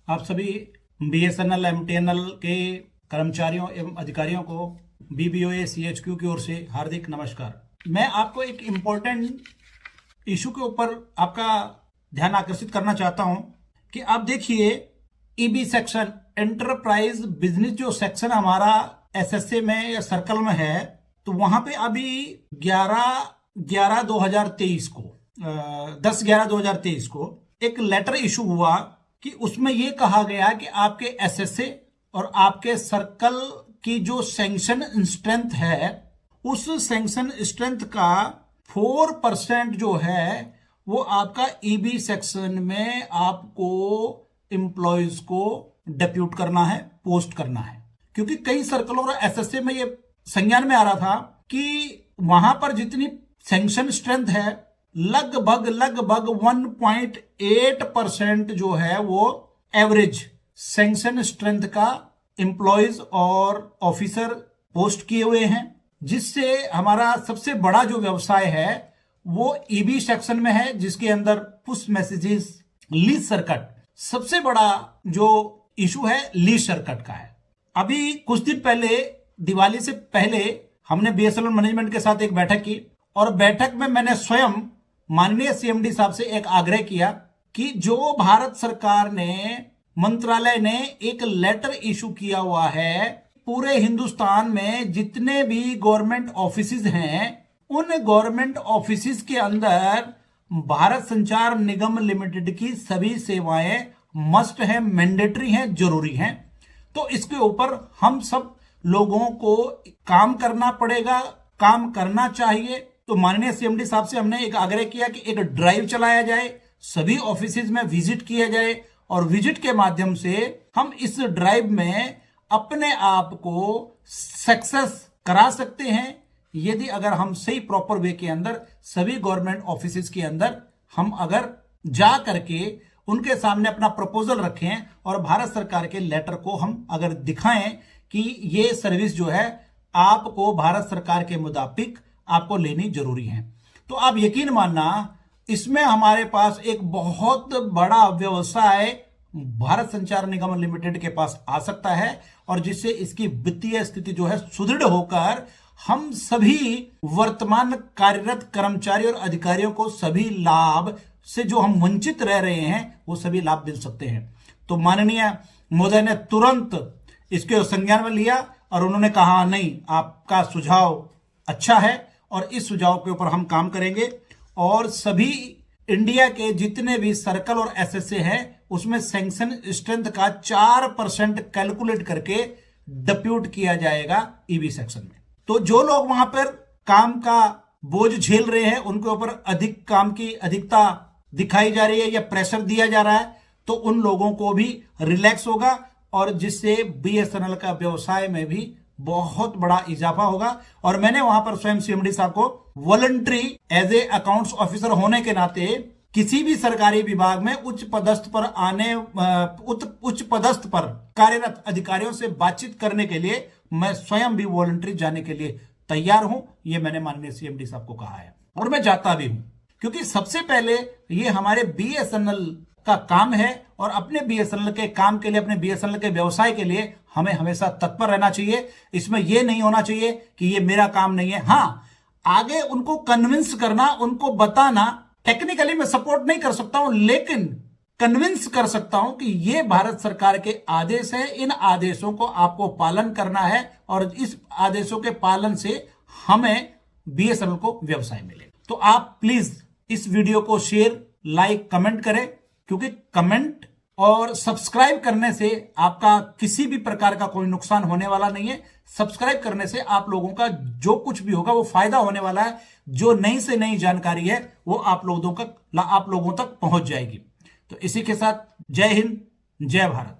आप सभी BSNL MTNL के कर्मचारियों एवं अधिकारियों को बीबीओए सीएचक्यू की ओर से हार्दिक नमस्कार। मैं आपको एक इम्पोर्टेंट इशू के ऊपर आपका ध्यान आकर्षित करना चाहता हूं कि आप देखिए ईबी सेक्शन एंटरप्राइज बिजनेस जो सेक्शन हमारा एसएसए में या सर्कल में है, तो वहां पे अभी 10/11/2023 को 10/11/2023 को एक लेटर इशू हुआ कि उसमें यह कहा गया कि आपके एसएसए और आपके सर्कल की जो सैंक्शन स्ट्रेंथ है, उस सैंक्शन स्ट्रेंथ का 4% जो है वो आपका ईबी सेक्शन में आपको एम्प्लॉयज को डेप्यूट करना है, पोस्ट करना है। क्योंकि कई सर्कलों और एसएसए में ये संज्ञान में आ रहा था कि वहां पर जितनी सैंक्शन स्ट्रेंथ है लगभग 1.8% जो है वो एवरेज सैंक्शन स्ट्रेंथ का एम्प्लॉयज और ऑफिसर पोस्ट किए हुए हैं, जिससे हमारा सबसे बड़ा जो व्यवसाय है वो ईबी सेक्शन में है, जिसके अंदर पुश मैसेजेस लीज सर्किट सबसे बड़ा जो इशू है लीज सर्किट का है। अभी कुछ दिन पहले दिवाली से पहले हमने बीएसएनएल मैनेजमेंट के साथ एक बैठक की और बैठक में मैंने स्वयं माननीय सीएमडी साहब से एक आग्रह किया कि जो भारत सरकार ने मंत्रालय ने एक लेटर इशू किया हुआ है, पूरे हिंदुस्तान में जितने भी गवर्नमेंट ऑफिसेज हैं उन गवर्नमेंट ऑफिसेज के अंदर भारत संचार निगम लिमिटेड की सभी सेवाएं मस्ट है, मैंडेटरी हैं, जरूरी हैं। तो इसके ऊपर हम सब लोगों को काम करना पड़ेगा, काम करना चाहिए। तो माननीय सीएमडी साहब से हमने एक आग्रह किया कि एक ड्राइव चलाया जाए, सभी ऑफिसेज में विजिट किया जाए और विजिट के माध्यम से हम इस ड्राइव में अपने आप को सक्सेस करा सकते हैं, यदि अगर हम सही प्रॉपर वे के अंदर सभी गवर्नमेंट ऑफिसेज के अंदर हम अगर जा करके उनके सामने अपना प्रपोजल रखें और भारत सरकार के लेटर को हम अगर दिखाएं कि ये सर्विस जो है आपको भारत सरकार के मुताबिक आपको लेनी जरूरी है। तो आप यकीन मानना, इसमें हमारे पास एक बहुत बड़ा व्यवसाय भारत संचार निगम लिमिटेड के पास आ सकता है और जिससे इसकी वित्तीय स्थिति जो है सुदृढ़ होकर हम सभी वर्तमान कार्यरत कर्मचारी और अधिकारियों को सभी लाभ से जो हम वंचित रह रहे हैं वो सभी लाभ मिल सकते हैं। तो माननीय महोदय ने तुरंत इसके संज्ञान में लिया और उन्होंने कहा नहीं, आपका सुझाव अच्छा है और इस सुझाव के ऊपर हम काम करेंगे और सभी इंडिया के जितने भी सर्कल और एसएसए हैं उसमें सैंक्शन स्ट्रेंथ का 4% कैलकुलेट करके डिप्यूट किया जाएगा ईबी सेक्शन में। तो जो लोग वहां पर काम का बोझ झेल रहे हैं, उनके ऊपर अधिक काम की अधिकता दिखाई जा रही है या प्रेशर दिया जा रहा है, तो उन लोगों को भी रिलैक्स होगा और जिससे बीएसएनएल का व्यवसाय में भी बहुत बड़ा इजाफा होगा। और मैंने वहां पर स्वयं सीएमडी साहब को voluntary as a accounts officer होने के नाते किसी भी सरकारी विभाग में उच्च पदस्थ पर कार्यरत अधिकारियों से बातचीत करने के लिए मैं स्वयं भी वॉलंटरी जाने के लिए तैयार हूं। ये मैंने माननीय सीएमडी साहब को कहा है और मैं जाता भी हूं, क्योंकि सबसे पहले ये हमारे बीएसएनएल का काम है और अपने बीएसएनएल के काम के लिए, अपने बीएसएनएल के व्यवसाय के लिए हमें हमेशा तत्पर रहना चाहिए। इसमें यह नहीं होना चाहिए कि ये मेरा काम नहीं है। हाँ, आगे उनको कन्विंस करना, उनको बताना, टेक्निकली मैं सपोर्ट नहीं कर सकता हूं, लेकिन कन्विंस कर सकता हूं कि ये भारत सरकार के आदेश है, इन आदेशों को आपको पालन करना है और इस आदेशों के पालन से हमें बीएसएनएल को व्यवसाय मिले। तो आप प्लीज इस वीडियो को शेयर, लाइक, कमेंट करें, क्योंकि कमेंट और सब्सक्राइब करने से आपका किसी भी प्रकार का कोई नुकसान होने वाला नहीं है। सब्सक्राइब करने से आप लोगों का जो कुछ भी होगा वो फायदा होने वाला है। जो नई से नई जानकारी है वो आप लोगों तक पहुंच जाएगी। तो इसी के साथ जय हिंद, जय भारत।